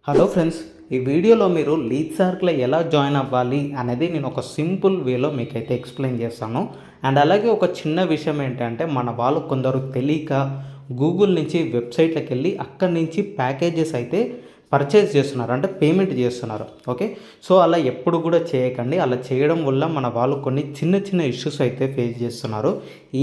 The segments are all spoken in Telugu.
హలో ఫ్రెండ్స్, ఈ వీడియోలో మీరు లీడ్సార్క్లో ఎలా జాయిన్ అవ్వాలి అనేది నేను ఒక సింపుల్ వేలో మీకైతే ఎక్స్ప్లెయిన్ చేస్తాను. అండ్ అలాగే ఒక చిన్న విషయం ఏంటంటే, మన వాళ్ళు కొందరు తెలియక గూగుల్ నుంచి వెబ్సైట్లకు వెళ్ళి అక్కడి నుంచి ప్యాకేజెస్ అయితే పర్చేస్ చేస్తున్నారు, అంటే పేమెంట్ చేస్తున్నారు. ఓకే, సో అలా ఎప్పుడు కూడా చేయకండి. అలా చేయడం వల్ల మన వాళ్ళు కొన్ని చిన్న చిన్న ఇష్యూస్ అయితే ఫేస్ చేస్తున్నారు.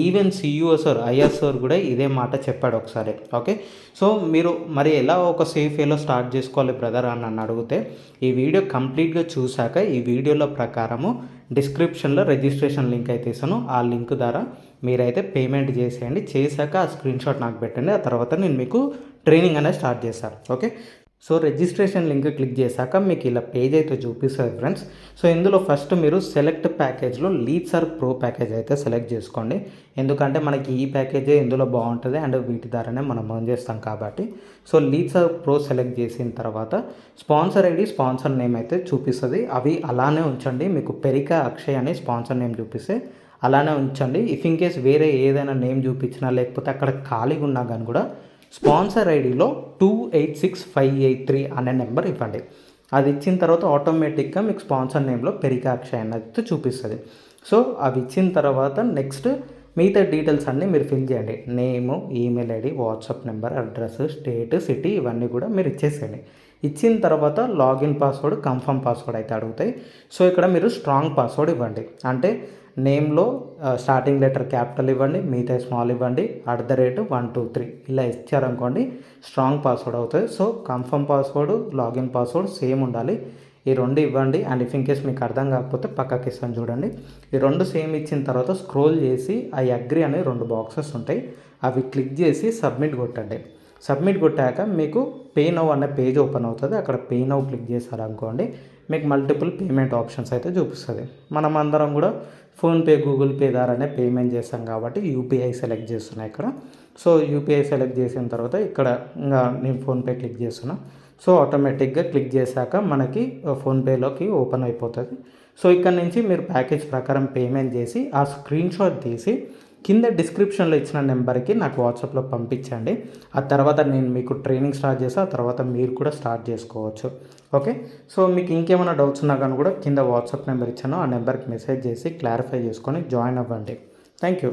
Even CEO sir, IR sir కూడా ఇదే మాట చెప్పాడు ఒకసారి. ఓకే, సో మీరు మరి ఎలా ఒక సేఫ్ వేలో స్టార్ట్ చేసుకోవాలి బ్రదర్ అని నన్ను అడిగితే, ఈ వీడియో కంప్లీట్గా చూశాక ఈ వీడియోలో ప్రకారము డిస్క్రిప్షన్లో రిజిస్ట్రేషన్ లింక్ అయితే ఇస్తాను. ఆ లింక్ ద్వారా మీరైతే పేమెంట్ చేసేయండి. చేశాక ఆ స్క్రీన్ షాట్ నాకు పెట్టండి. ఆ తర్వాత నేను మీకు ట్రైనింగ్ అనేది స్టార్ట్ చేస్తాను. Okay, so registration link click చేశాక మీకు ఇలా పేజ్ అయితే చూపిస్తుంది ఫ్రెండ్స్. సో ఇందులో ఫస్ట్ మీరు సెలెక్ట్ ప్యాకేజ్లో లీడ్సార్క్ ప్రో ప్యాకేజ్ అయితే సెలెక్ట్ చేసుకోండి. ఎందుకంటే మనకి ఈ ప్యాకేజే ఇందులో బాగుంటుంది అండ్ వీటి ద్వారానే మనం ఎర్న్ చేస్తాం కాబట్టి. సో లీడ్సార్క్ ప్రో సెలెక్ట్ చేసిన తర్వాత స్పాన్సర్ ఐడి, స్పాన్సర్ నేమ్ అయితే చూపిస్తుంది. అవి అలానే ఉంచండి. మీకు పెరికా అక్షయ్ అని స్పాన్సర్ నేమ్ చూపిస్తే అలానే ఉంచండి. ఇఫ్ ఇన్ కేస్ వేరే ఏదైనా నేమ్ చూపించినా లేకపోతే అక్కడ ఖాళీగా ఉన్నా కానీ కూడా స్పాన్సర్ ఐడిలో 286583 అనే నెంబర్ ఇవ్వండి. అది ఇచ్చిన తర్వాత ఆటోమేటిక్గా మీకు స్పాన్సర్ నేమ్లో పెరికా అక్షయ్ అన్నది చూపిస్తుంది. సో అవి ఇచ్చిన తర్వాత నెక్స్ట్ మిగతా డీటెయిల్స్ అన్నీ మీరు ఫిల్ చేయండి. Name, email ID, WhatsApp number, address, state, city ఇవన్నీ కూడా మీరు ఇచ్చేసేయండి. ఇచ్చిన తర్వాత లాగిన్ పాస్వర్డ్, కన్ఫర్మ్ పాస్వర్డ్ అయితే అడుగుతాయి. సో ఇక్కడ మీరు స్ట్రాంగ్ పాస్వర్డ్ ఇవ్వండి. అంటే నేమ్లో స్టార్టింగ్ లెటర్ క్యాపిటల్ ఇవ్వండి, మిగతా స్మాల్ ఇవ్వండి, @123 ఇలా ఇచ్చారనుకోండి స్ట్రాంగ్ పాస్వర్డ్ అవుతుంది. So confirm password, login password same ఉండాలి. ఈ రెండు ఇవ్వండి. అండ్ ఇఫ్ ఇన్ కేస్ మీకు అర్థం కాకపోతే పక్కకి ఇస్తాను చూడండి. ఈ రెండు సేమ్ ఇచ్చిన తర్వాత స్క్రోల్ చేసి ఐ అగ్రీ అనే 2 బాక్సెస్ ఉంటాయి. అవి క్లిక్ చేసి సబ్మిట్ కొట్టండి. సబ్మిట్ కొట్టాక మీకు పే నౌ అనే పేజ్ ఓపెన్ అవుతుంది. అక్కడ పే నౌ క్లిక్ చేశారనుకోండి మీకు మల్టిపుల్ పేమెంట్ ఆప్షన్స్ అయితే చూపిస్తుంది. మనం అందరం కూడా ఫోన్పే, గూగుల్ పే ద్వారానే పేమెంట్ చేస్తాం కాబట్టి యూపీఐ సెలెక్ట్ చేస్తున్నాను ఇక్కడ. సో యూపీఐ సెలెక్ట్ చేసిన తర్వాత ఇక్కడ ఇంకా నేను ఫోన్పే క్లిక్ చేస్తున్నా. సో ఆటోమేటిక్గా క్లిక్ చేశాక మనకి ఫోన్పేలోకి ఓపెన్ అయిపోతుంది. సో ఇక్కడ నుంచి మీరు ప్యాకేజ్ ప్రకారం పేమెంట్ చేసి ఆ స్క్రీన్ షాట్ తీసి కింద డిస్క్రిప్షన్లో ఇచ్చిన నెంబర్కి నాకు వాట్సాప్లో పంపించండి. ఆ తర్వాత నేను మీకు ట్రైనింగ్ స్టార్ట్ చేసి ఆ తర్వాత మీరు కూడా స్టార్ట్ చేసుకోవచ్చు. ఓకే, సో మీకు ఇంకేమైనా డౌట్స్ ఉన్నా కానీ కూడా కింద వాట్సాప్ నెంబర్ ఇచ్చాను, ఆ నెంబర్కి మెసేజ్ చేసి క్లారిఫై చేసుకొని జాయిన్ అవ్వండి. Thank you.